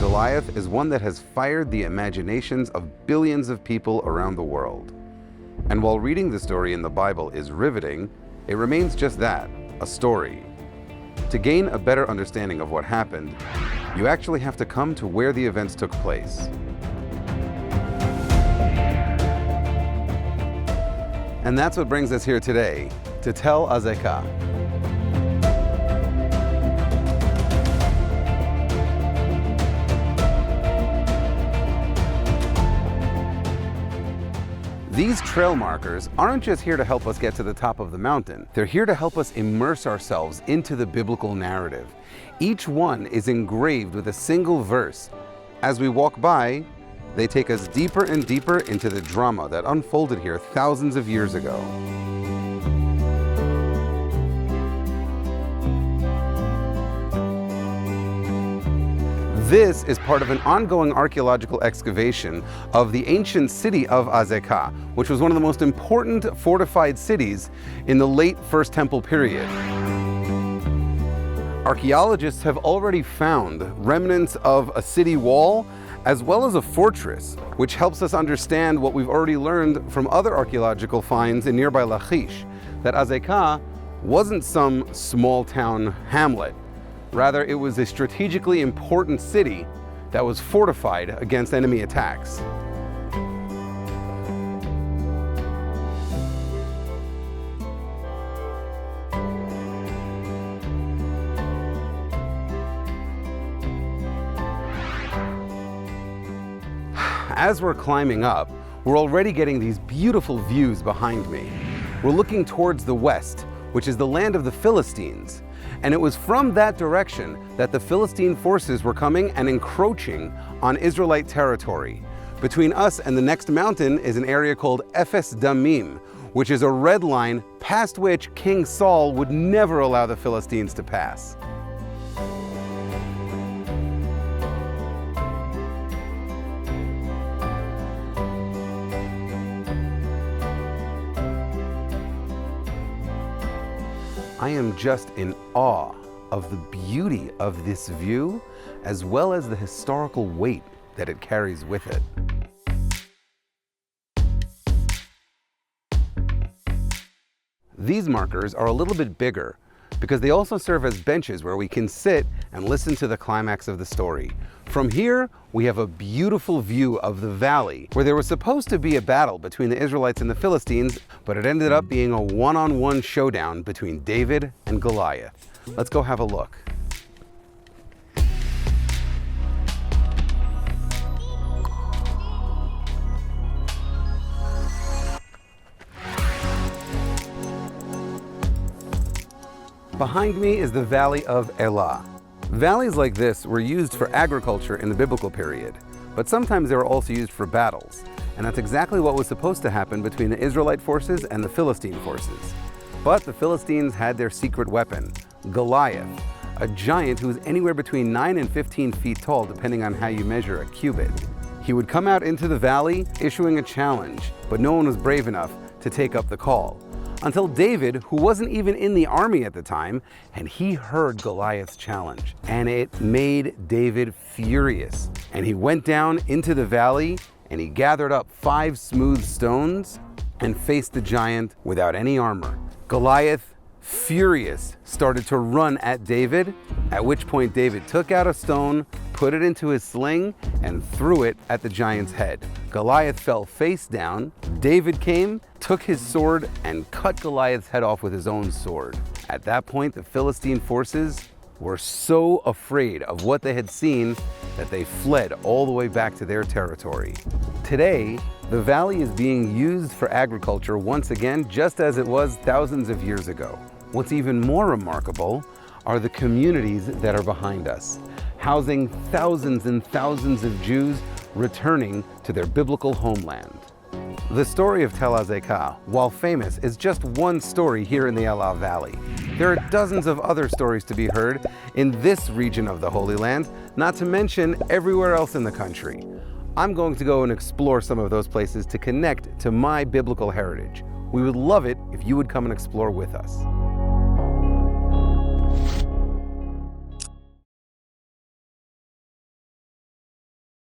Goliath is one that has fired the imaginations of billions of people around the world. And while reading the story in the Bible is riveting, it remains just that, a story. To gain a better understanding of what happened, you actually have to come to where the events took place. And that's what brings us here today, to Tel Azekah. These trail markers aren't just here to help us get to the top of the mountain. They're here to help us immerse ourselves into the biblical narrative. Each one is engraved with a single verse. As we walk by, they take us deeper and deeper into the drama that unfolded here thousands of years ago. This is part of an ongoing archaeological excavation of the ancient city of Azekah, which was one of the most important fortified cities in the late First Temple period. Archaeologists have already found remnants of a city wall as well as a fortress, which helps us understand what we've already learned from other archaeological finds in nearby Lachish, that Azekah wasn't some small town hamlet. Rather, it was a strategically important city that was fortified against enemy attacks. As we're climbing up, we're already getting these beautiful views behind me. We're looking towards the west, which is the land of the Philistines. And it was from that direction that the Philistine forces were coming and encroaching on Israelite territory. Between us and the next mountain is an area called Ephes Damim, which is a red line past which King Saul would never allow the Philistines to pass. I am just in awe of the beauty of this view, as well as the historical weight that it carries with it. These markers are a little bit bigger because they also serve as benches where we can sit and listen to the climax of the story. From here, we have a beautiful view of the valley where there was supposed to be a battle between the Israelites and the Philistines, but it ended up being a one-on-one showdown between David and Goliath. Let's go have a look. Behind me is the Valley of Elah. Valleys like this were used for agriculture in the biblical period, but sometimes they were also used for battles, and that's exactly what was supposed to happen between the Israelite forces and the Philistine forces. But the Philistines had their secret weapon, Goliath, a giant who was anywhere between 9 and 15 feet tall, depending on how you measure a cubit. He would come out into the valley issuing a challenge, but no one was brave enough to take up the call. Until David, who wasn't even in the army at the time, and he heard Goliath's challenge. And it made David furious. And he went down into the valley and he gathered up 5 smooth stones and faced the giant without any armor. Goliath, furious, started to run at David, at which point David took out a stone, put it into his sling, and threw it at the giant's head. Goliath fell face down. David came, took his sword, and cut Goliath's head off with his own sword. At that point, the Philistine forces were so afraid of what they had seen that they fled all the way back to their territory. Today, the valley is being used for agriculture once again, just as it was thousands of years ago. What's even more remarkable are the communities that are behind us, housing thousands and thousands of Jews returning to their biblical homeland. The story of Tel Azekah, while famous, is just one story here in the Elah Valley. There are dozens of other stories to be heard in this region of the Holy Land, not to mention everywhere else in the country. I'm going to go and explore some of those places to connect to my biblical heritage. We would love it if you would come and explore with us.